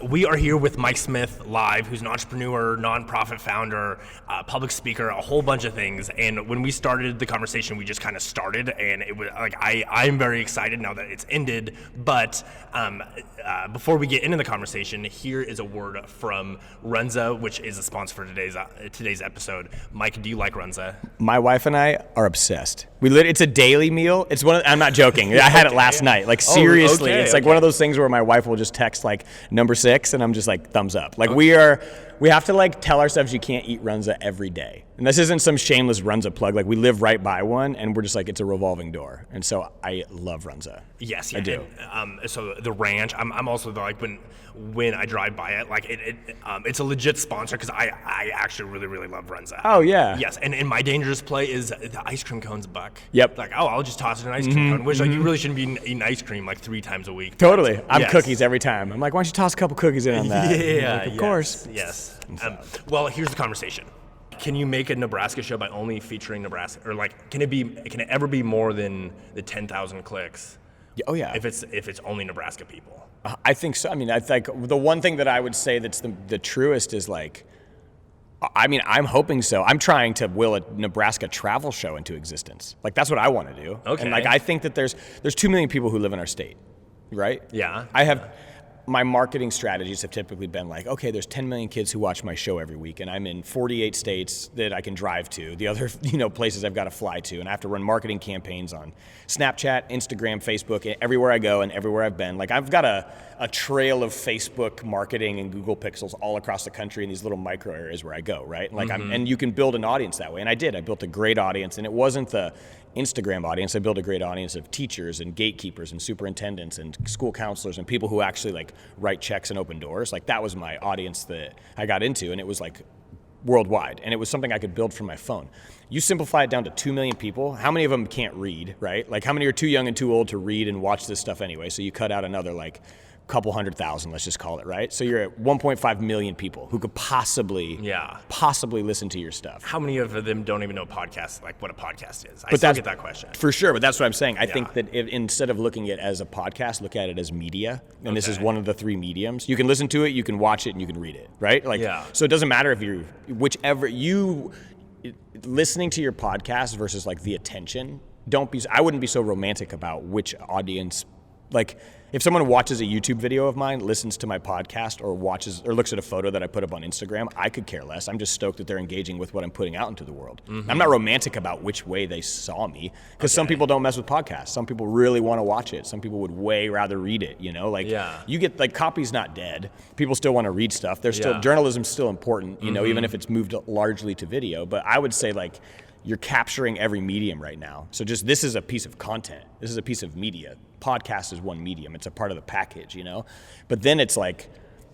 We are here with Mike Smith live, who's an entrepreneur, nonprofit founder, public speaker, a whole bunch of things. And when we started the conversation, we just kind of started, and it was like I'm very excited now that it's ended. But before we get into the conversation, here is a word from Runza, which is a sponsor for today's episode. Mike, do you like Runza? My wife and I are obsessed. It's a daily meal. It's I'm not joking. I had it last night. Like seriously, it's like one of those things where my wife will just text like number 6, and I'm just like thumbs up. Like we have to like tell ourselves you can't eat Runza every day. And this isn't some shameless Runza plug. Like we live right by one, and we're just like it's a revolving door. And so I love Runza. Yes, I do. And, so the ranch, I'm also like when I drive by it, like it's a legit sponsor because I actually really love Runza. Oh yeah. Yes, and my dangerous play is the ice cream cone's $1. Yep. Like I'll just toss it in an ice cream cone, which like you really shouldn't be eating ice cream like 3 times a week. Totally. I'm cookies every time. I'm like, why don't you toss a couple cookies in on that? Yeah, like, of course. Yes. Well, here's the conversation. Can you make a Nebraska show by only featuring Nebraska, or like can it ever be more than the 10,000 clicks? Oh yeah. If it's only Nebraska people. I think so. I mean, I think the one thing that I would say that's the truest is like, I mean, I'm hoping so. I'm trying to will a Nebraska travel show into existence. Like that's what I want to do. Okay. And like I think that there's 2 million people who live in our state, right? Yeah. My marketing strategies have typically been like, okay, there's 10 million kids who watch my show every week, and I'm in 48 states that I can drive to. The other, places I've got to fly to, and I have to run marketing campaigns on Snapchat, Instagram, Facebook, everywhere I go and everywhere I've been. Like I've got a trail of Facebook marketing and Google Pixels all across the country in these little micro areas where I go, right? Like and you can build an audience that way, and I did. I built a great audience, and it wasn't the Instagram audience. I built a great audience of teachers and gatekeepers and superintendents and school counselors and people who actually like write checks and open doors. Like that was my audience that I got into, and it was like worldwide, and it was something I could build from my phone. You simplify it down to 2 million people. How many of them can't read, right? Like how many are too young and too old to read and watch this stuff anyway? So you cut out another like couple 100,000, let's just call it, right? So you're at 1.5 million people who could possibly listen to your stuff. How many of them don't even know podcasts, like what a podcast is? I still get that question. For sure, but that's what I'm saying. I think that instead of looking at it as a podcast, look at it as media, and this is one of the 3 mediums. You can listen to it, you can watch it, and you can read it, right? So it doesn't matter if listening to your podcast versus like the attention, I wouldn't be so romantic about which audience, like if someone watches a YouTube video of mine, listens to my podcast, or looks at a photo that I put up on Instagram, I could care less. I'm just stoked that they're engaging with what I'm putting out into the world. I'm not romantic about which way they saw me, because some people don't mess with podcasts. Some people really want to watch it. Some people would way rather read it, You get, like, copy's not dead. People still want to read stuff. Journalism's still important, even if it's moved largely to video. But I would say, like, you're capturing every medium right now. So this is a piece of content. This is a piece of media. Podcast is one medium. It's a part of the package, But then it's like,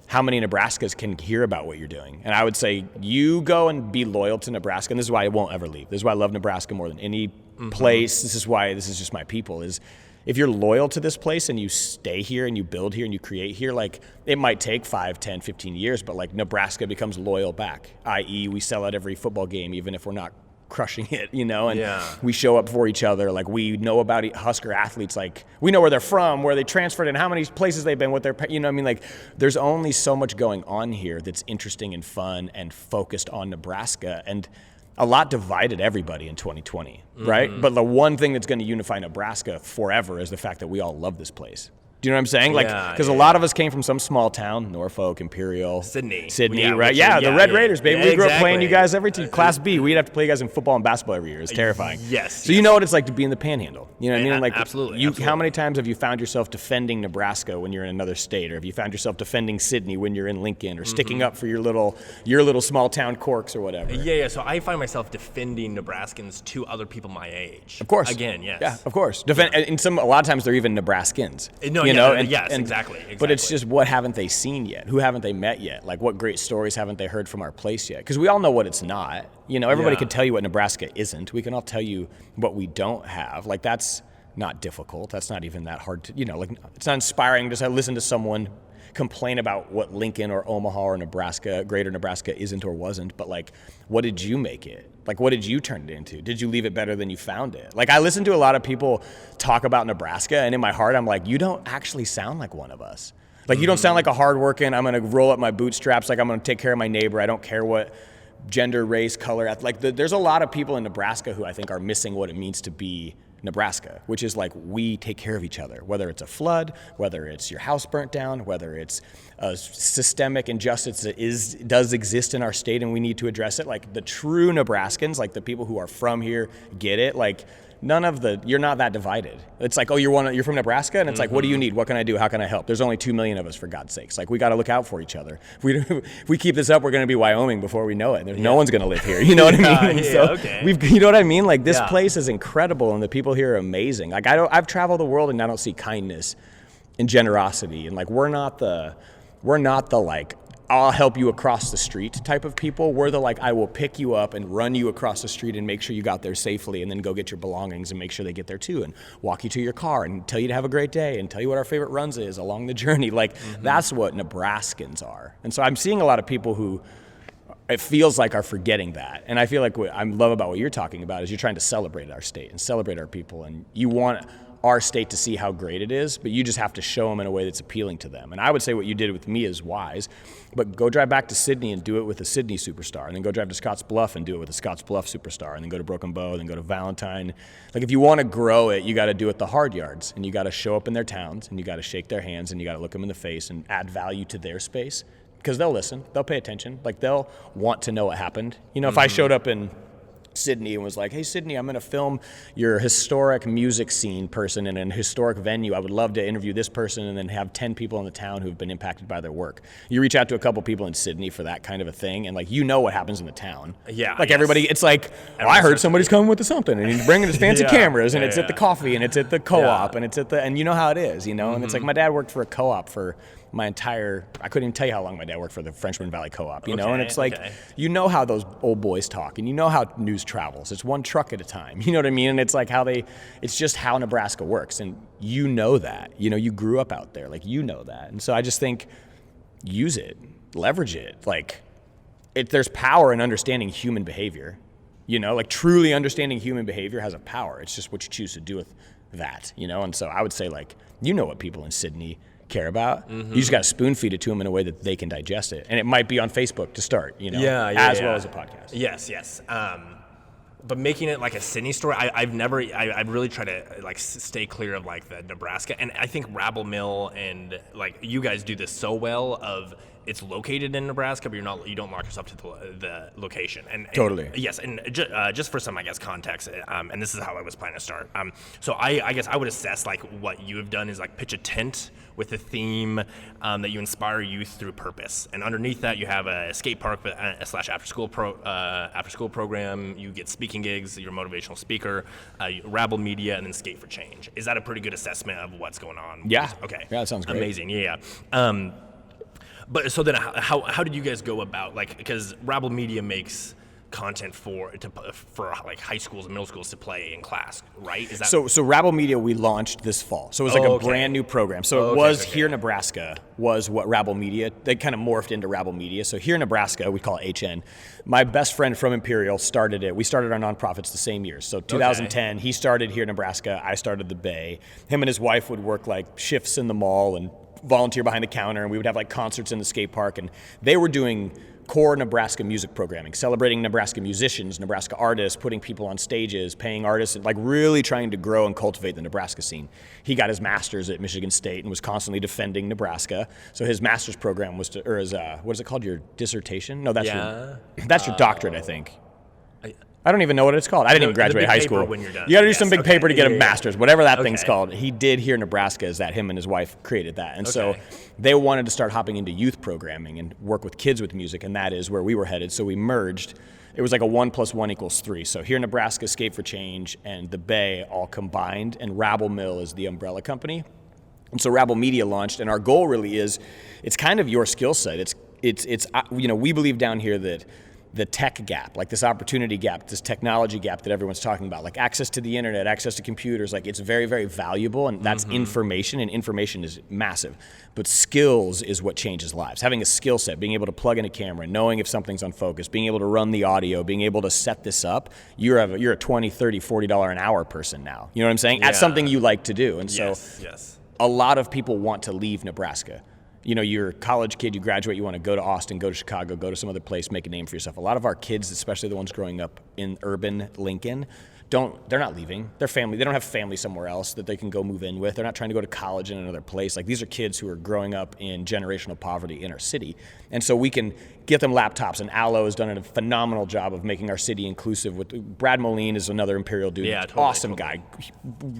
how many Nebraskas can hear about what you're doing? And I would say you go and be loyal to Nebraska. And this is why I won't ever leave. This is why I love Nebraska more than any place. This is why this is just my people, is if you're loyal to this place and you stay here and you build here and you create here, like it might take 5, 10, 15 years, but like Nebraska becomes loyal back, i.e. we sell out every football game, even if we're not crushing it, and we show up for each other. Like we know about Husker athletes, like we know where they're from, where they transferred, and how many places they've been with their, like there's only so much going on here that's interesting and fun and focused on Nebraska, and a lot divided everybody in 2020, right? But the one thing that's going to unify Nebraska forever is the fact that we all love this place. Do you know what I'm saying? Like, because a lot of us came from some small town, Norfolk, Imperial, Sydney, right? The Red Raiders, baby. We grew up playing you guys every team. Class B, we'd have to play you guys in football and basketball every year. It's terrifying. Yes. So you know what it's like to be in the Panhandle. You know what I mean? Like, absolutely. How many times have you found yourself defending Nebraska when you're in another state, or have you found yourself defending Sydney when you're in Lincoln, or sticking up for your little small town Corks or whatever? Yeah. So I find myself defending Nebraskans to other people my age. Of course. Again, yes. Yeah, of course. And a lot of times they're even Nebraskans. Exactly. But it's just, what haven't they seen yet? Who haven't they met yet? Like, what great stories haven't they heard from our place yet? Because we all know what it's not. Everybody can tell you what Nebraska isn't. We can all tell you what we don't have. Like, that's not difficult. That's not even that hard to, it's not inspiring just to listen to someone complain about what Lincoln or Omaha or Nebraska, greater Nebraska isn't or wasn't, but like, what did you make it? Like, what did you turn it into? Did you leave it better than you found it? Like, I listen to a lot of people talk about Nebraska, and in my heart, I'm like, you don't actually sound like one of us. Like, you don't sound like a hardworking, I'm going to roll up my bootstraps, like I'm going to take care of my neighbor. I don't care what gender, race, color. Like, there's a lot of people in Nebraska who I think are missing what it means to be Nebraska, which is like, we take care of each other, whether it's a flood, whether it's your house burnt down, whether it's a systemic injustice that does exist in our state and we need to address it. Like, the true Nebraskans, like the people who are from here, get it. Like, you're not that divided. It's like, oh, you're from Nebraska? And it's like, what do you need? What can I do? How can I help? There's only 2 million of us, for God's sakes. Like, we got to look out for each other. If we keep this up, we're going to be Wyoming before we know it. No one's going to live here. You know what I mean? You know what I mean? Like, this place is incredible, and the people here are amazing. Like, I've traveled the world, and I don't see kindness and generosity. And like, we're not the like, I'll help you across the street type of people. We're the like, I will pick you up and run you across the street and make sure you got there safely, and then go get your belongings and make sure they get there too, and walk you to your car and tell you to have a great day and tell you what our favorite Runza is along the journey. Like, that's what Nebraskans are. And so I'm seeing a lot of people who it feels like are forgetting that. And I feel like what I love about what you're talking about is you're trying to celebrate our state and celebrate our people, and you want our state to see how great it is, but you just have to show them in a way that's appealing to them. And I would say what you did with me is wise, but go drive back to Sydney and do it with a Sydney superstar, and then go drive to Scotts Bluff and do it with a Scotts Bluff superstar, and then go to Broken Bow, and then go to Valentine. Like, if you want to grow it, you got to do it the hard yards, and you got to show up in their towns, and you got to shake their hands, and you got to look them in the face and add value to their space, because they'll listen, they'll pay attention, like, they'll want to know what happened. You know, if I showed up in Sydney and was like, hey, Sydney, I'm going to film your historic music scene person in an historic venue. I would love to interview this person, and then have 10 people in the town who've been impacted by their work. You reach out to a couple people in Sydney for that kind of a thing, and like, you know what happens in the town. Yeah. Like, everybody, it's like, oh, I heard somebody's coming with something, and he's bringing his fancy cameras, and it's at the coffee, and it's at the co-op, and it's at and you know how it is, you know? And it's like, my dad worked for a co-op for I couldn't even tell you how long my dad worked for the Frenchman Valley Co-op, you know? And it's like, you know how those old boys talk, and you know how news travels. It's one truck at a time, you know what I mean? And it's like it's just how Nebraska works, and you know that. You know, you grew up out there, like, you know that. And so I just think, use it, leverage it. Like, there's power in understanding human behavior, you know? Like, truly understanding human behavior has a power. It's just what you choose to do with that, you know? And so I would say, like, you know what people in Sydney care about. You just got to spoon feed it to them in a way that they can digest it, and it might be on Facebook to start, you know, as well as a podcast. Yes. But making it like a Sydney story, I've really tried to like stay clear of like the Nebraska, and I think Rabble Mill and like you guys do this so well of it's located in Nebraska, but you don't lock yourself to the location. And totally. Yes, and just for some, I guess, context, and this is how I was planning to start. So I guess I would assess like what you have done is like pitch a tent with a theme that you inspire youth through purpose, and underneath that you have a skate park / after school program. You get speaking gigs. You're a motivational speaker. Rabble Media, and then Skate for Change. Is that a pretty good assessment of what's going on? Yeah. Okay. Yeah, that sounds great. Amazing. Yeah. But so then how did you guys go about, like, because Rabble Media makes content for like high schools and middle schools to play in class, right? Is that so Rabble Media we launched this fall. So it was like a brand new program. So it was here in Nebraska was what Rabble Media, they kind of morphed into Rabble Media. So here in Nebraska, we call it HN. My best friend from Imperial started it. We started our nonprofits the same year. So 2010, he started here in Nebraska. I started the Bay. Him and his wife would work like shifts in the mall and volunteer behind the counter, and we would have like concerts in the skate park, and they were doing core Nebraska music programming, celebrating Nebraska musicians, Nebraska artists, putting people on stages, paying artists, and like really trying to grow and cultivate the Nebraska scene. He got his master's at Michigan State and was constantly defending Nebraska. So his master's program was what is it called? Your dissertation? No, that's your doctorate, I think. I don't even know what it's called. I didn't even graduate high school. When you're done. You got to do some big paper to get a master's, whatever that thing's called. He did here in Nebraska, is that him and his wife created that. And so they wanted to start hopping into youth programming and work with kids with music, and that is where we were headed. So we merged. It was like a 1 + 1 = 3. So here in Nebraska, Skate for Change and the Bay all combined, and Rabble Mill is the umbrella company. And so Rabble Media launched, and our goal really is, it's kind of your skill set. It's you know, we believe down here that the tech gap, like this opportunity gap, this technology gap that everyone's talking about, like access to the internet, access to computers, like it's very, very valuable, and that's information, and information is massive. But skills is what changes lives. Having a skill set, being able to plug in a camera, knowing if something's unfocused, being able to run the audio, being able to set this up, you're a $20, $30, $40 an hour person now. You know what I'm saying? At something you like to do. And so a lot of people want to leave Nebraska. you're a college kid, you graduate, you want to go to Austin, go to Chicago, go to some other place, make a name for yourself. A lot of our kids, especially the ones growing up in urban Lincoln, they're not leaving. Their family, they don't have family somewhere else that they can go move in with. They're not trying to go to college in another place. Like, these are kids who are growing up in generational poverty in our city. And so we can get them laptops, and Allo has done a phenomenal job of making our city inclusive. With Brad Moline is another Imperial dude, awesome guy,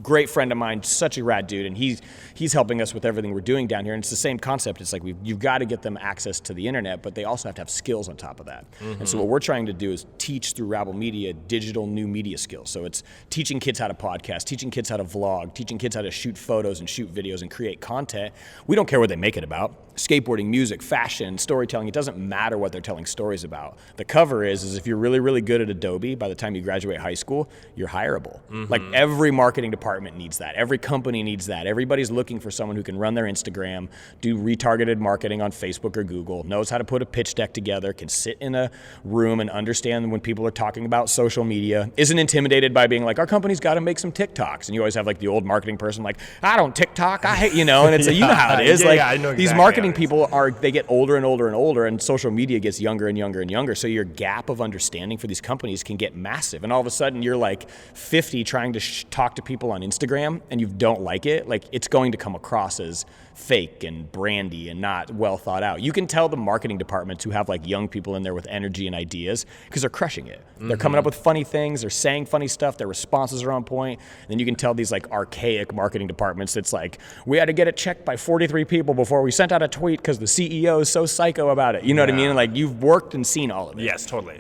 great friend of mine, such a rad dude, and he's helping us with everything we're doing down here. And it's the same concept. It's like you've got to get them access to the internet, but they also have to have skills on top of that. And so what we're trying to do is teach through Rabble Media digital new media skills. So it's teaching kids how to podcast, teaching kids how to vlog, teaching kids how to shoot photos and shoot videos and create content. We don't care what they make it about. Skateboarding, music, fashion, storytelling, it doesn't matter what they're telling stories about. The cover is if you're really, really good at Adobe, by the time you graduate high school, you're hireable. Like, every marketing department needs that. Every company needs that. Everybody's looking for someone who can run their Instagram, do retargeted marketing on Facebook or Google, knows how to put a pitch deck together, can sit in a room and understand when people are talking about social media, isn't intimidated by being like, our company's got to make some TikToks. And you always have like the old marketing person like, I don't TikTok, I hate, and it's like, you know how it is. I know exactly. These marketing people they get older and older and older, and social media gets younger and younger and younger. So your gap of understanding for these companies can get massive. And all of a sudden you're like 50 trying to talk to people on Instagram, and you don't like it. Like, it's going to come across as fake and brandy and not well thought out. You can tell the marketing departments who have like young people in there with energy and ideas because they're crushing it. They're coming up with funny things. They're saying funny stuff. Their responses are on point. And then you can tell these like archaic marketing departments that's like, we had to get it checked by 43 people before we sent out a tweet because the CEO is so psycho about it. You know what I mean? Like, you've worked and seen all of it. Yes, totally.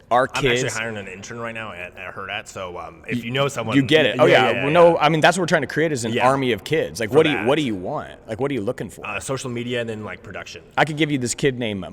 Our I'm kids, actually hiring an intern right now at Hurrdat, so if you know someone, you get it. No, I mean, that's what we're trying to create is an army of kids. Like, what do you want? Like, what are you looking for? Social media and then like production. I could give you this kid named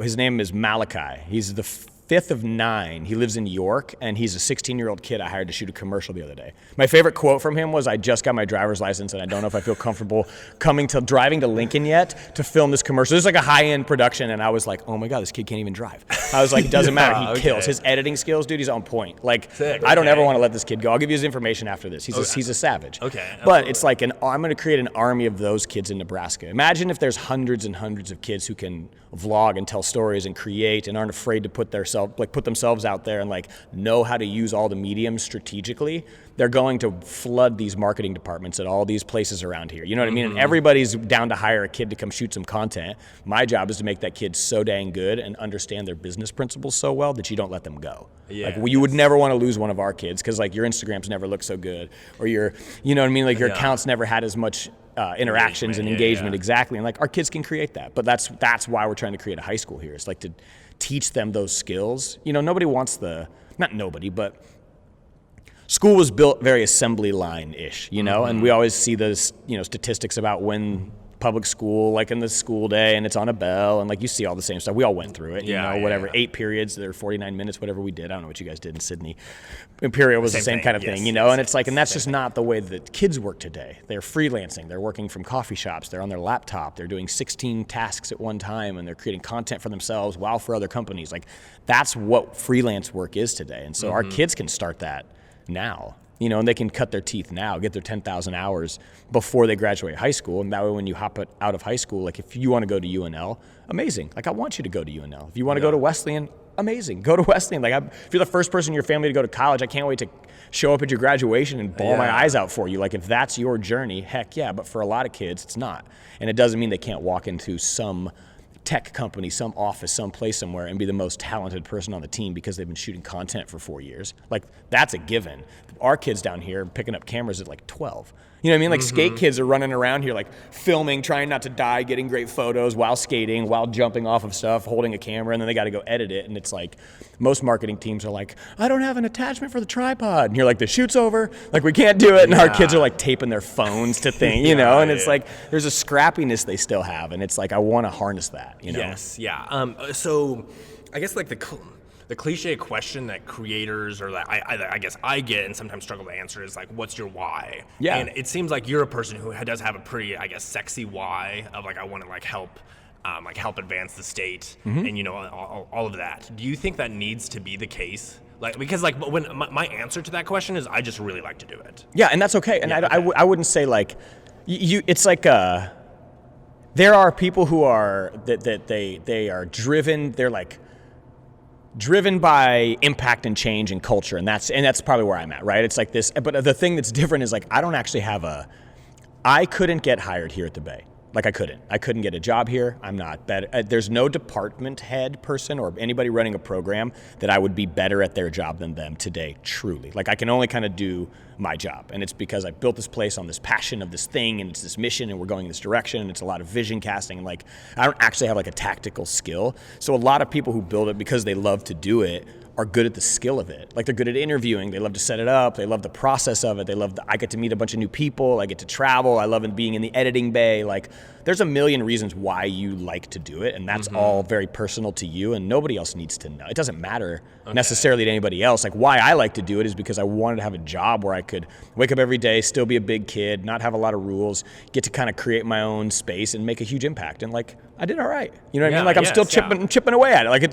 his name is Malachi. He's the fifth of 9. He lives in York, and he's a 16-year-old kid I hired to shoot a commercial the other day. My favorite quote from him was, I just got my driver's license, and I don't know if I feel comfortable driving to Lincoln yet to film this commercial. This is like a high-end production, and I was like, oh my God, this kid can't even drive. I was like, it doesn't matter. He kills. His editing skills, dude, he's on point. Like, sick. I don't ever want to let this kid go. I'll give you his information after this. He's a savage. Okay. But it's like I'm going to create an army of those kids in Nebraska. Imagine if there's hundreds and hundreds of kids who can vlog and tell stories and create and aren't afraid to put themselves out there and like know how to use all the mediums strategically. They're going to flood these marketing departments at all these places around here. You know what I mean? And everybody's down to hire a kid to come shoot some content. My job is to make that kid so dang good and understand their business principles so well that you don't let them go. You would never want to lose one of our kids because like your Instagrams never look so good, or your accounts never had as much interactions and engagement. Exactly. And like our kids can create that, but that's why we're trying to create a high school here. It's like to teach them those skills. Nobody wants not nobody, but school was built very assembly line-ish, and we always see those, statistics about when public school, like in the school day, and it's on a bell, and like you see all the same stuff. We all went through it, whatever. 8 periods, there were 49 minutes, whatever we did. I don't know what you guys did in Sydney. Imperial was the same kind of thing, and it's like, and that's just not the way that kids work today. They're freelancing, they're working from coffee shops, they're on their laptop, they're doing 16 tasks at one time, and they're creating content for themselves while for other companies. Like, that's what freelance work is today, and so our kids can start that now. And they can cut their teeth now, get their 10,000 hours before they graduate high school. And that way, when you hop out of high school, like if you want to go to UNL, amazing. Like, I want you to go to UNL. If you want to go to Wesleyan, amazing. Go to Wesleyan. Like, if you're the first person in your family to go to college, I can't wait to show up at your graduation and bawl my eyes out for you. Like, if that's your journey, heck yeah. But for a lot of kids, it's not. And it doesn't mean they can't walk into some tech company, some office, some place somewhere and be the most talented person on the team because they've been shooting content for 4 years. Like, that's a given. Our kids down here picking up cameras at like 12. You know what I mean? Like skate kids are running around here like filming, trying not to die, getting great photos while skating, while jumping off of stuff, holding a camera, and then they got to go edit it. And it's like most marketing teams are like, I don't have an attachment for the tripod. And you're like, the shoot's over. Like, we can't do it. And our kids are like taping their phones to things, you know? And it's like, there's a scrappiness they still have. And it's like, I want to harness that, you know? Yes, yeah. So I guess like the cliche question that creators or that I guess I get and sometimes struggle to answer is like, what's your why? Yeah. And it seems like you're a person who does have a pretty, I guess, sexy why of like, I want to like help advance the state and, you know, all of that. Do you think that needs to be the case? Like, because like when my answer to that question is I just really like to do it. Yeah, and that's okay. And I wouldn't say like, it's like there are people who are that they are driven. They're like driven by impact and change and culture, and that's probably where I'm at, right? It's like this, but the thing that's different is like I don't actually have I couldn't get hired here at the Bay. Like I couldn't get a job here. I'm not better. There's no department head person or anybody running a program that I would be better at their job than them today, truly. Like I can only kind of do my job. And it's because I built this place on this passion of this thing and it's this mission and we're going in this direction and it's a lot of vision casting. And like, I don't actually have like a tactical skill. So a lot of people who build it because they love to do it are good at the skill of it. Like they're good at interviewing. They love to set it up. They love the process of it. I get to meet a bunch of new people. I get to travel. I love being in the editing bay. Like there's a million reasons why you like to do it. And that's all very personal to you and nobody else needs to know. It doesn't matter necessarily to anybody else. Like why I like to do it is because I wanted to have a job where I could wake up every day, still be a big kid, not have a lot of rules, get to kind of create my own space and make a huge impact. And like, I did all right. You know what I mean? Like I'm still chipping away at it. Like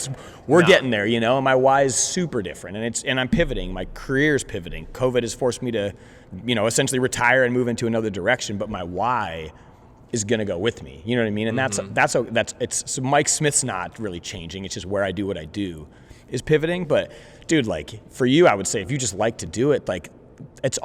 we're getting there, you know, and my why is super different and I'm pivoting. My career's pivoting. COVID has forced me to, you know, essentially retire and move into another direction, but my why is going to go with me. You know what I mean? And so Mike Smith's not really changing. It's just where I do what I do is pivoting. But dude, like for you, I would say if you just like to do it, like that's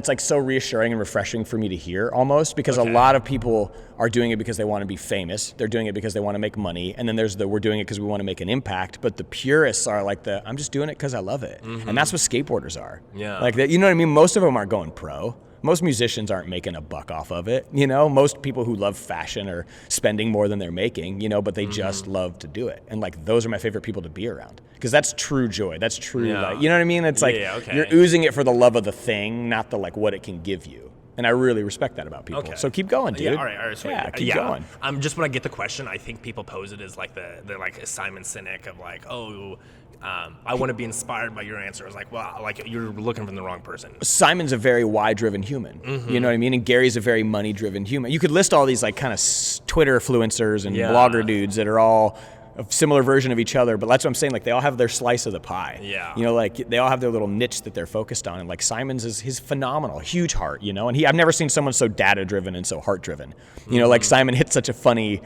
like so reassuring and refreshing for me to hear almost because a lot of people are doing it because they want to be famous. They're doing it because they want to make money. And then there's we're doing it because we want to make an impact. But the purists are like I'm just doing it because I love it. And that's what skateboarders are. Yeah. Like you know what I mean? Most of them aren't going pro. Most musicians aren't making a buck off of it. You know, most people who love fashion are spending more than they're making, you know, but they just love to do it. And like, those are my favorite people to be around because that's true joy. That's true. Like, you know what I mean? It's like you're oozing it for the love of the thing, not the like what it can give you. And I really respect that about people. Okay. So keep going, dude. Yeah, all right, sweet. Yeah, keep going. Just when I get the question, I think people pose it as like the like Simon Sinek of like, I want to be inspired by your answer. It's like, well, like you're looking from the wrong person. Simon's a very why-driven human. You know what I mean? And Gary's a very money-driven human. You could list all these like kind of Twitter influencers and blogger dudes that are all a similar version of each other, but that's what I'm saying. Like they all have their slice of the pie. Yeah. You know, like they all have their little niche that they're focused on. And like Simon's is phenomenal, huge heart. You know, and I've never seen someone so data-driven and so heart-driven. You know, like Simon hits such a funny.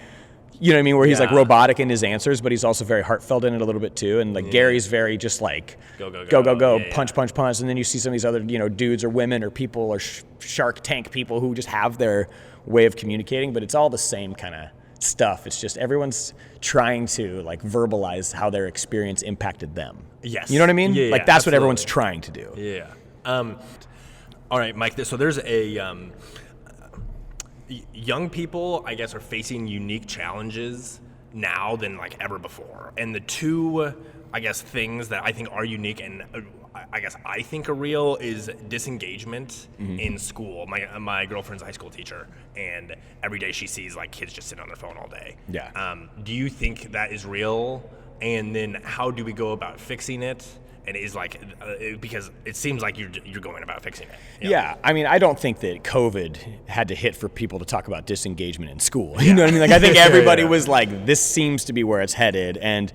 You know what I mean? Where he's like robotic in his answers, but he's also very heartfelt in it a little bit too. And like Gary's very just like go, punch, punch. And then you see some of these other, you know, dudes or women or people or Shark Tank people who just have their way of communicating, but it's all the same kind of stuff. It's just everyone's trying to like verbalize how their experience impacted them. Yes. You know what I mean? Yeah, like that's absolutely what everyone's trying to do. Yeah. All right, Mike, so there's a young people, I guess, are facing unique challenges now than like ever before. And the two, I guess, things that I think are unique and I guess I think are real is disengagement in school. My girlfriend's a high school teacher, and every day she sees like kids just sitting on their phone all day. Yeah. Do you think that is real? And then how do we go about fixing it? And is like because it seems like you're going about fixing it. Yeah, I mean, I don't think that COVID had to hit for people to talk about disengagement in school. You know what I mean? Like I think everybody was like, this seems to be where it's headed, and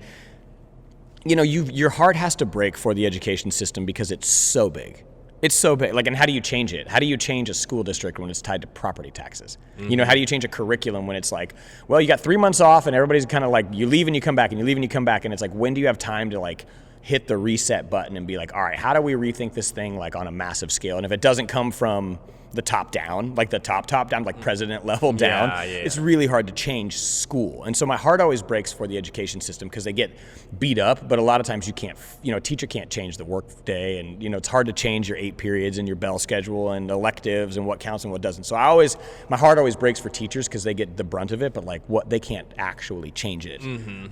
you know, your heart has to break for the education system because it's so big. It's so big. Like, and how do you change it? How do you change a school district when it's tied to property taxes? You know, how do you change a curriculum when it's like, well, you got 3 months off and everybody's kind of like, you leave and you come back and you leave and you come back, and it's like, when do you have time to like hit the reset button and be like, all right, how do we rethink this thing like on a massive scale? And if it doesn't come from the top down, like the top down, like president level down, it's really hard to change school. And so my heart always breaks for the education system because they get beat up, but a lot of times you can't, you know, a teacher can't change the work day, and you know, it's hard to change your 8 periods and your bell schedule and electives and what counts and what doesn't. So my heart always breaks for teachers because they get the brunt of it, but like they can't actually change it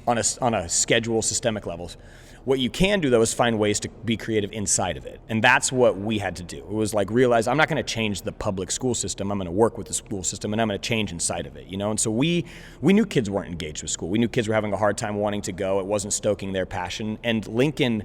on a schedule, systemic levels. What you can do, though, is find ways to be creative inside of it. And that's what we had to do. It was like, realize I'm not going to change the public school system. I'm going to work with the school system, and I'm going to change inside of it, you know? And so we knew kids weren't engaged with school. We knew kids were having a hard time wanting to go. It wasn't stoking their passion. And Lincoln,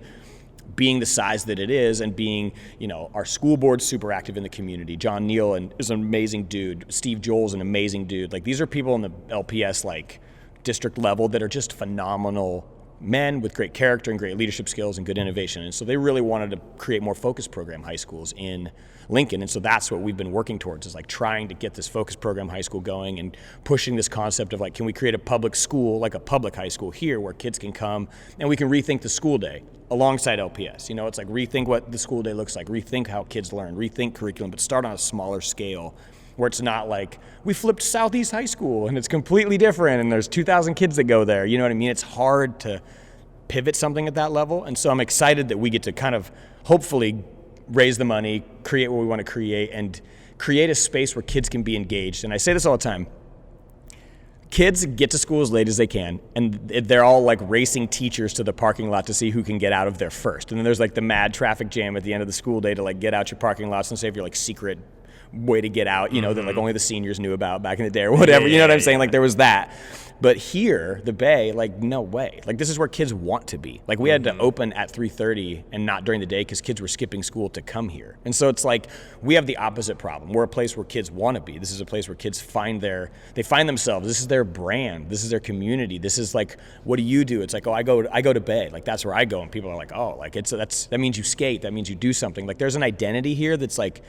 being the size that it is and being, you know, our school board's super active in the community. John Neal is an amazing dude. Steve Joel's an amazing dude. Like, these are people in the LPS, like, district level that are just phenomenal men with great character and great leadership skills and good innovation. And so they really wanted to create more focus program high schools in Lincoln. And so that's what we've been working towards, is like trying to get this focus program high school going and pushing this concept of like, can we create a public school, like a public high school here where kids can come and we can rethink the school day alongside LPS. You know, it's like rethink what the school day looks like, rethink how kids learn, rethink curriculum, but start on a smaller scale where it's not like we flipped Southeast High School and it's completely different and there's 2,000 kids that go there. You know what I mean? It's hard to pivot something at that level. And so I'm excited that we get to kind of hopefully raise the money, create what we want to create, and create a space where kids can be engaged. And I say this all the time. Kids get to school as late as they can, and they're all like racing teachers to the parking lot to see who can get out of there first. And then there's like the mad traffic jam at the end of the school day to like get out your parking lots and save your like secret way to get out, you know, that like only the seniors knew about back in the day or whatever. You know what I'm saying? Like there was that. But here, the Bay, like no way. Like this is where kids want to be. Like we had to open at 3:30 and not during the day because kids were skipping school to come here. And so it's like we have the opposite problem. We're a place where kids want to be. This is a place where kids find themselves. This is their brand. This is their community. This is like, what do you do? It's like, oh, I go to Bay. Like that's where I go. And people are like, oh, like that means you skate. That means you do something. Like there's an identity here that's like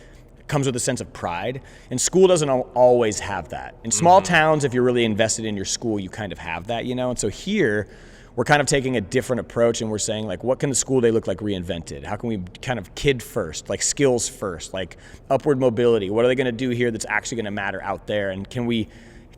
comes with a sense of pride, and school doesn't always have that. In small towns, if you're really invested in your school, you kind of have that, you know? And so here, we're kind of taking a different approach, and we're saying, like, what can the school day look like reinvented? How can we kind of kid first, like skills first, like upward mobility? What are they gonna do here that's actually gonna matter out there? And can we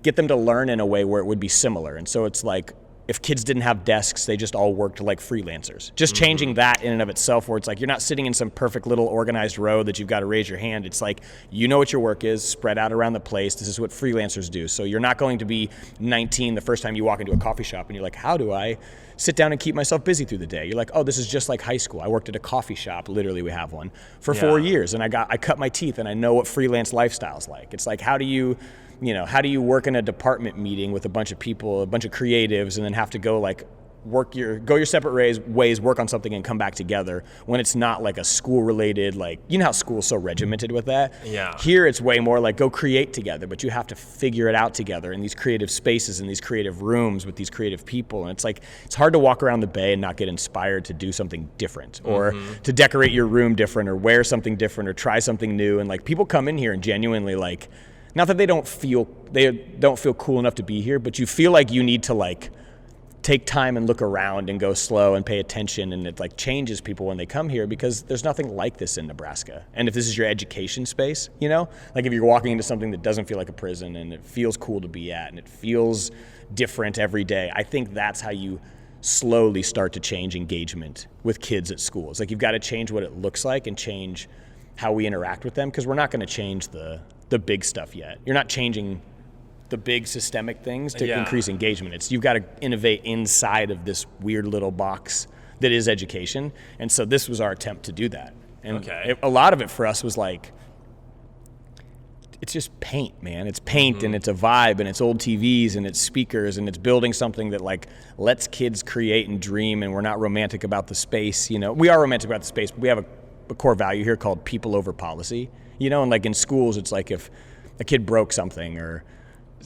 get them to learn in a way where it would be similar? And so it's like, if kids didn't have desks, they just all worked like freelancers. Just changing that in and of itself, where it's like you're not sitting in some perfect little organized row that you've got to raise your hand. It's like, you know what your work is, spread out around the place. This is what freelancers do. So you're not going to be 19 the first time you walk into a coffee shop and you're like, how do I sit down and keep myself busy through the day? You're like, oh, this is just like high school. I worked at a coffee shop, literally we have one, for 4 years, and I cut my teeth and I know what freelance lifestyle's like. It's like, how do you work in a department meeting with a bunch of people, a bunch of creatives, and then have to go like go your separate ways, work on something and come back together when it's not like a school related, like, you know how school's so regimented with that? Yeah. Here it's way more like go create together, but you have to figure it out together in these creative spaces, in these creative rooms with these creative people. And it's like, it's hard to walk around the Bay and not get inspired to do something different or to decorate your room different or wear something different or try something new. And like people come in here and genuinely like, not that they don't feel cool enough to be here, but you feel like you need to like take time and look around and go slow and pay attention, and it like changes people when they come here because there's nothing like this in Nebraska. And if this is your education space, you know, like if you're walking into something that doesn't feel like a prison and it feels cool to be at and it feels different every day, I think that's how you slowly start to change engagement with kids at school. It's like you've got to change what it looks like and change how we interact with them, because we're not going to change the big stuff yet. You're not changing the big systemic things to increase engagement. It's you've got to innovate inside of this weird little box that is education. And so this was our attempt to do that. And a lot of it for us was like, it's just paint, man. It's paint and it's a vibe and it's old TVs and it's speakers and it's building something that like lets kids create and dream, and we're not romantic about the space. You know, we are romantic about the space, but we have a core value here called people over policy. You know, and like in schools, it's like if a kid broke something or,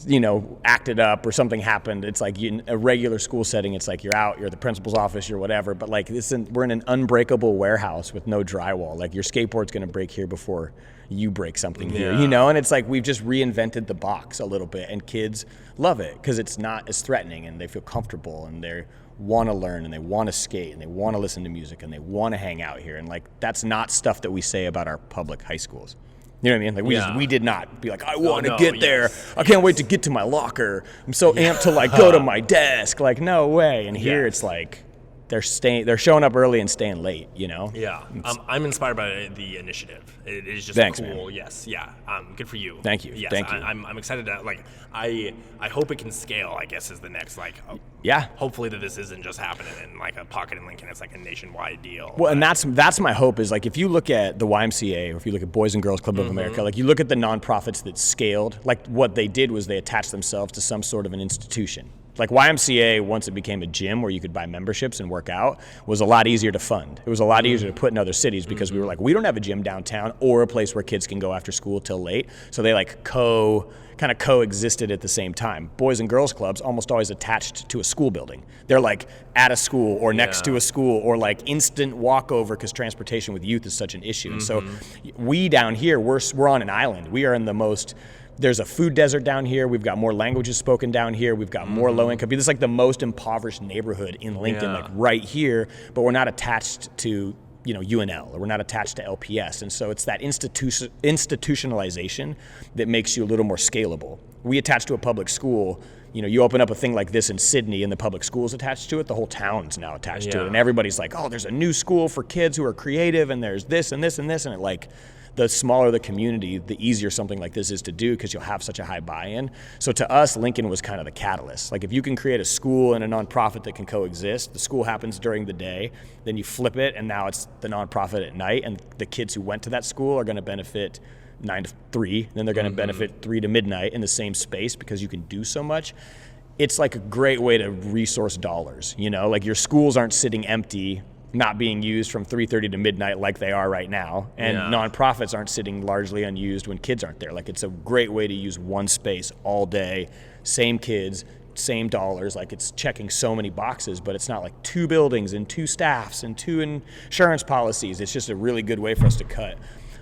you know, acted up or something happened, it's like in a regular school setting, it's like you're out, you're at the principal's office, you're whatever. But like we're in an unbreakable warehouse with no drywall. Like your skateboard's going to break here before you break something here, you know? And it's like we've just reinvented the box a little bit, and kids love it because it's not as threatening and they feel comfortable and they want to learn and they want to skate and they want to listen to music and they want to hang out here. And like that's not stuff that we say about our public high schools. You know what I mean? Like we did not be like, I want to get there. I can't wait to get to my locker. I'm so amped to like go to my desk. Like no way. And here it's like they're showing up early and staying late. You know? Yeah. I'm inspired by the initiative. It is just Thanks, cool. Man. Yes. Yeah. Good for you. Thank you. Yes. Thank you. I'm excited to like. I hope it can scale. I guess is the next like. Hopefully that this isn't just happening in like a pocket in Lincoln. It's like a nationwide deal. Well, and that's my hope is like if you look at the YMCA or if you look at Boys and Girls Club of America, like you look at the nonprofits that scaled, like what they did was they attached themselves to some sort of an institution. Like YMCA, once it became a gym where you could buy memberships and work out, was a lot easier to fund. It was a lot easier to put in other cities because we were like, we don't have a gym downtown or a place where kids can go after school till late. So they like kind of coexisted at the same time. Boys and girls clubs almost always attached to a school building. They're like at a school or next to a school or like instant walkover because transportation with youth is such an issue. And so we down here, we're on an island. We are in the most... There's a food desert down here. We've got more languages spoken down here. We've got more low income. This is like the most impoverished neighborhood in Lincoln, like right here, but we're not attached to, UNL, or we're not attached to LPS. And so it's that institutionalization that makes you a little more scalable. We attach to a public school. You open up a thing like this in Sydney and the public school's attached to it, the whole town's now attached to it. And everybody's like, oh, there's a new school for kids who are creative and there's this and this and this. And it like, the smaller the community, the easier something like this is to do because you'll have such a high buy-in. So to us, Lincoln was kind of the catalyst. Like if you can create a school and a nonprofit that can coexist, the school happens during the day, then you flip it and now it's the nonprofit at night, and the kids who went to that school are going to benefit 9 to 3, then they're going to benefit 3 to midnight in the same space because you can do so much. It's like a great way to resource dollars, like your schools aren't sitting empty, not being used from 3:30 to midnight like they are right now, and nonprofits aren't sitting largely unused when kids aren't there. Like it's a great way to use one space all day, same kids, same dollars. Like it's checking so many boxes, but it's not like 2 buildings and 2 staffs and 2 insurance policies. It's just a really good way for us to cut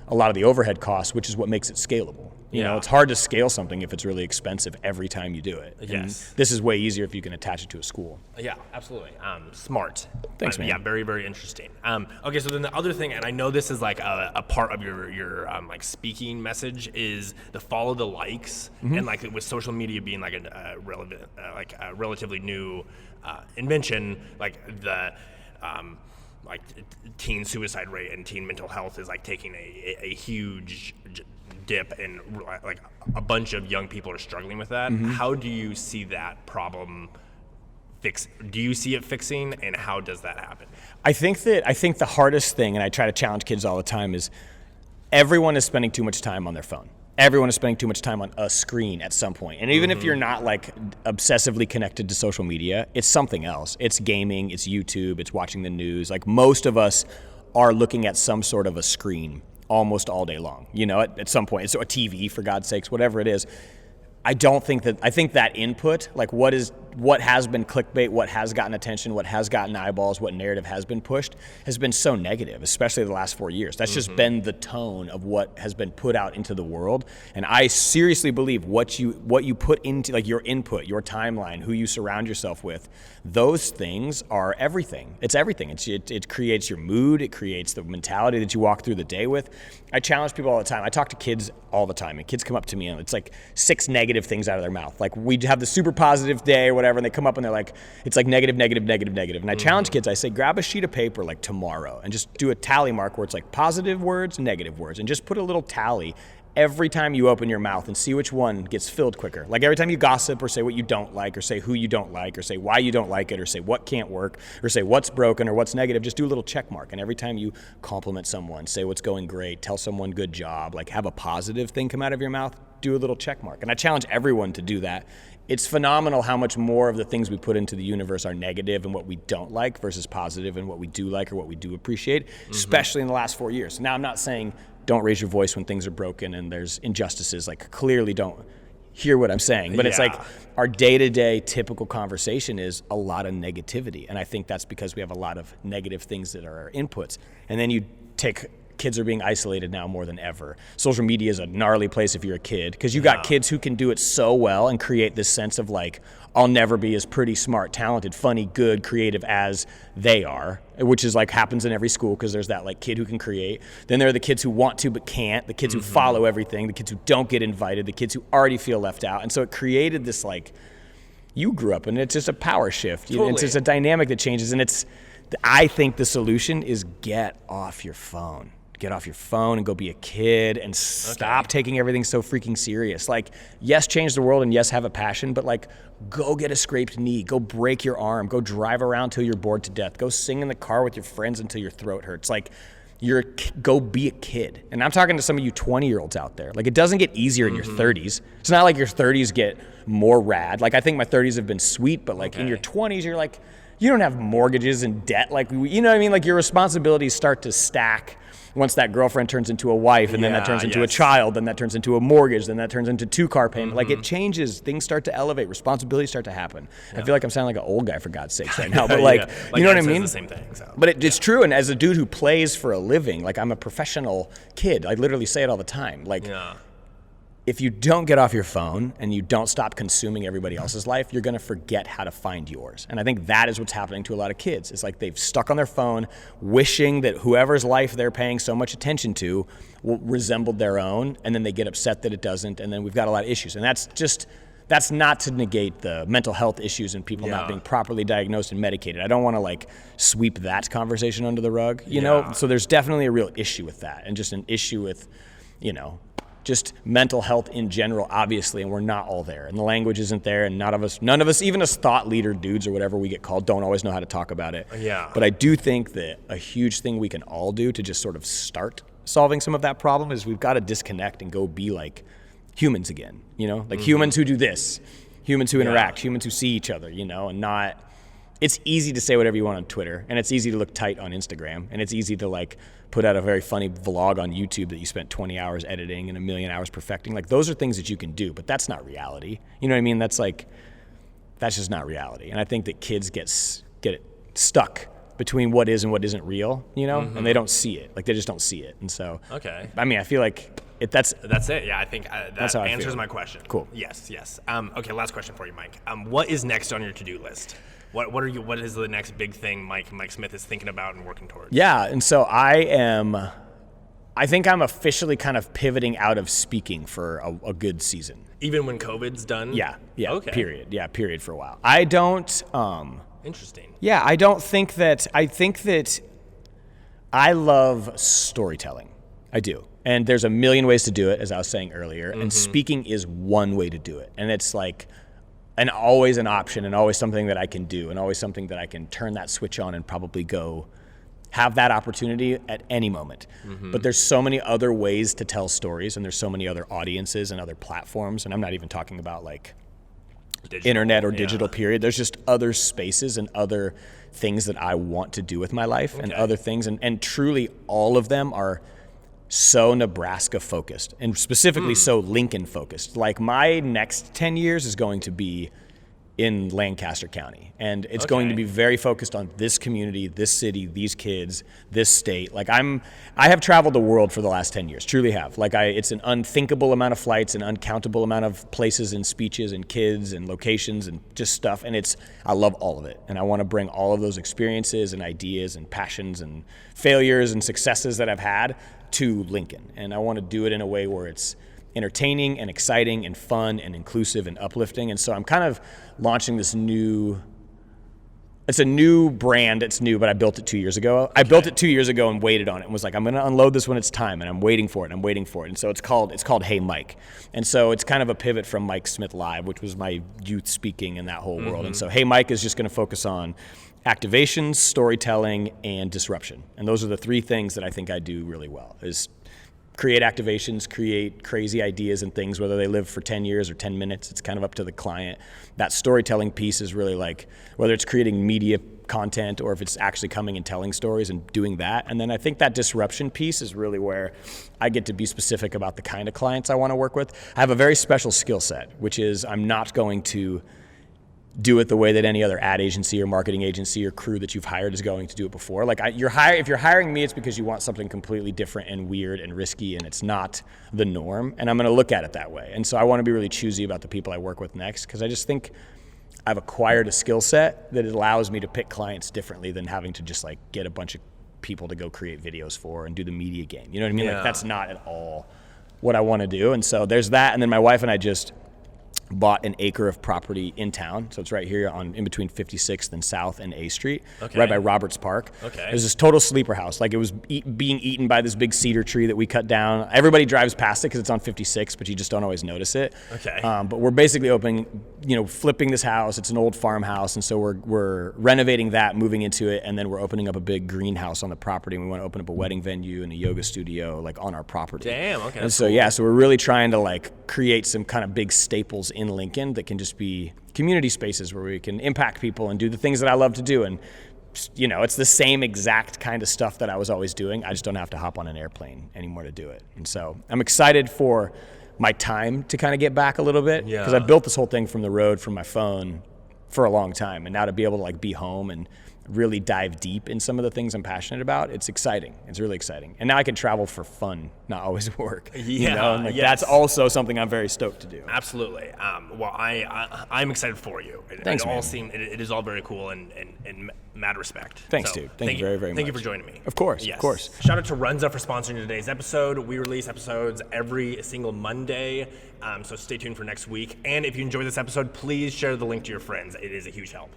a lot of the overhead costs, which is what makes it scalable. It's hard to scale something if it's really expensive every time you do it. Yes. And this is way easier if you can attach it to a school. Yeah, absolutely. Smart. Thanks, man. Yeah, very, very interesting. Okay, so then the other thing, and I know this is like a part of your like speaking message, is the follow the likes, and like with social media being like a relatively new invention, like the teen suicide rate and teen mental health is like taking a huge dip, and like a bunch of young people are struggling with that. How do you see that problem do you see it fixing, and how does that happen? I think the hardest thing, and I try to challenge kids all the time, is everyone is spending too much time on their phone. Everyone is spending too much time on a screen at some point. And even if you're not like obsessively connected to social media, it's something else. It's gaming, it's YouTube, it's watching the news. Like most of us are looking at some sort of a screen almost all day long, at some point. It's a TV, for God's sakes, whatever it is. I think that input, like what has been clickbait, what has gotten attention, what has gotten eyeballs, what narrative has been pushed, has been so negative, especially the last 4 years. That's just been the tone of what has been put out into the world. And I seriously believe what you put into, like your input, your timeline, who you surround yourself with, those things are everything. It's everything. It creates your mood. It creates the mentality that you walk through the day with. I challenge people all the time. I talk to kids all the time, and kids come up to me and it's like 6 negative things out of their mouth. Like we have the super positive day or whatever, and they come up and they're like, it's like negative, negative, negative, negative. And I challenge kids. I say, grab a sheet of paper like tomorrow and just do a tally mark where it's like positive words, negative words, and just put a little tally every time you open your mouth and see which one gets filled quicker. Like every time you gossip or say what you don't like or say who you don't like or say why you don't like it or say what can't work or say what's broken or what's negative, just do a little check mark. And every time you compliment someone, say what's going great, tell someone good job, like have a positive thing come out of your mouth, do a little check mark. And I challenge everyone to do that. It's phenomenal how much more of the things we put into the universe are negative and what we don't like versus positive and what we do like or what we do appreciate, especially in the last 4 years. Now, I'm not saying don't raise your voice when things are broken and there's injustices. Like clearly don't hear what I'm saying. But it's like our day-to-day typical conversation is a lot of negativity. And I think that's because we have a lot of negative things that are our inputs. And then you take kids are being isolated now more than ever. Social media is a gnarly place if you're a kid because you got kids who can do it so well and create this sense of like, I'll never be as pretty, smart, talented, funny, good, creative as they are, which is like happens in every school because there's that like kid who can create. Then there are the kids who want to but can't, the kids who follow everything, the kids who don't get invited, the kids who already feel left out. And so it created this like, you grew up and it's just a power shift. Totally. It's just a dynamic that changes. And I think the solution is get off your phone. Get off your phone and go be a kid and stop taking everything so freaking serious. Like, yes, change the world and yes, have a passion, but like, go get a scraped knee, go break your arm, go drive around till you're bored to death, go sing in the car with your friends until your throat hurts. Like, go be a kid. And I'm talking to some of you 20-year-olds out there. Like, it doesn't get easier in your 30s. It's not like your 30s get more rad. Like, I think my 30s have been sweet, but like in your 20s, you're like, you don't have mortgages and debt. Like, you know what I mean? Like, your responsibilities start to stack once that girlfriend turns into a wife, and then that turns into a child, then that turns into a mortgage, then that turns into 2-car payment. Like, it changes. Things start to elevate. Responsibilities start to happen. I feel like I'm sounding like an old guy, for God's sakes, right now. But like you know what I mean? The same thing. So. But it's true. And as a dude who plays for a living, like, I'm a professional kid. I literally say it all the time. Like, if you don't get off your phone and you don't stop consuming everybody else's life, you're going to forget how to find yours. And I think that is what's happening to a lot of kids. It's like they've stuck on their phone, wishing that whoever's life they're paying so much attention to will resemble their own, and then they get upset that it doesn't, and then we've got a lot of issues. And that's not to negate the mental health issues and people not being properly diagnosed and medicated. I don't want to like sweep that conversation under the rug, you know? So there's definitely a real issue with that, and just an issue with, you know, just mental health in general, obviously, and we're not all there. And the language isn't there, and none of us, even as thought leader dudes or whatever we get called, don't always know how to talk about it. But I do think that a huge thing we can all do to just sort of start solving some of that problem is we've got to disconnect and go be like humans again, you know? Like humans who do this, humans who interact, humans who see each other, you know, and not... It's easy to say whatever you want on Twitter, and it's easy to look tight on Instagram, and it's easy to like put out a very funny vlog on YouTube that you spent 20 hours editing and 1,000,000 hours perfecting. Like, those are things that you can do, but that's not reality. You know what I mean? That's just not reality. And I think that kids get it stuck between what is and what isn't real, you know, and they don't see it. Like, they just don't see it. And so, I mean, I feel like that's it. Yeah, I think that answers my question. Cool. Yes. Okay, last question for you, Mike. What is next on your to-do list? What is the next big thing Mike Smith is thinking about and working towards? Yeah, and so I think I'm officially kind of pivoting out of speaking for a good season. Even when COVID's done? Yeah. Okay. Period for a while. I don't... Interesting. Yeah, I think that I love storytelling. I do. And there's a million ways to do it, as I was saying earlier, and speaking is one way to do it. And it's like... and always an option, and always something that I can do, and always something that I can turn that switch on and probably go have that opportunity at any moment. But there's so many other ways to tell stories, and there's so many other audiences and other platforms, and I'm not even talking about like digital, internet or digital period. There's just other spaces and other things that I want to do with my life and other things, and truly all of them are so Nebraska focused, and specifically so Lincoln focused. Like, my next 10 years is going to be in Lancaster County, and it's going to be very focused on this community, this city, these kids, this state. Like, I have traveled the world for the last 10 years, truly have. Like, it's an unthinkable amount of flights, an uncountable amount of places and speeches and kids and locations and just stuff, and I love all of it. And I want to bring all of those experiences and ideas and passions and failures and successes that I've had to Lincoln. And I want to do it in a way where it's entertaining and exciting and fun and inclusive and uplifting. And so I'm kind of launching this it's a new brand. It's new, but I built it 2 years ago. I built it 2 years ago and waited on it and was like, I'm going to unload this when it's time, and I'm waiting for it. And so it's called Hey Mike. And so it's kind of a pivot from Mike Smith Live, which was my youth speaking in that whole world. And so Hey Mike is just going to focus on activations, storytelling, and disruption. And those are the three things that I think I do really well, is create activations, create crazy ideas and things, whether they live for 10 years or 10 minutes. It's kind of up to the client. That storytelling piece is really like, whether it's creating media content or if it's actually coming and telling stories and doing that. And then I think that disruption piece is really where I get to be specific about the kind of clients I want to work with. I have a very special skill set, which is I'm not going to do it the way that any other ad agency or marketing agency or crew that you've hired is going to do it before. Like, if you're hiring me, it's because you want something completely different and weird and risky, and it's not the norm. And I'm going to look at it that way. And so I want to be really choosy about the people I work with next, because I just think I've acquired a skill set that allows me to pick clients differently than having to just like get a bunch of people to go create videos for and do the media game. You know what I mean? Like, that's not at all what I want to do. And so there's that. And then my wife and I just bought an acre of property in town. So it's right here in between 56th and South and A Street, Okay. right by Roberts Park. Okay. It was this total sleeper house. Like it was being eaten by this big cedar tree that we cut down. Everybody drives past it because it's on 56, but you just don't always notice it. Okay. But we're basically flipping this house. It's an old farmhouse, and so we're renovating that, moving into it, and then we're opening up a big greenhouse on the property. And we want to open up a wedding venue and a yoga studio like on our property. Damn, okay. And so so we're really trying to like create some kind of big staples in Lincoln that can just be community spaces where we can impact people and do the things that I love to do. And it's the same exact kind of stuff that I was always doing. I just don't have to hop on an airplane anymore to do it. And so I'm excited for my time to kind of get back a little bit, because I built this whole thing from the road, from my phone for a long time. And now to be able to like be home and really dive deep in some of the things I'm passionate about, it's exciting. It's really exciting. And now I can travel for fun, not always work. And that's also something I'm very stoked to do. Absolutely. Well, I'm excited for you. Thanks, man. It is all very cool and mad respect. Thanks, dude. Thank you very, very much. Thank you for joining me. Of course, yes. of course. Shout out to Runza for sponsoring today's episode. We release episodes every single Monday, so stay tuned for next week. And if you enjoyed this episode, please share the link to your friends. It is a huge help.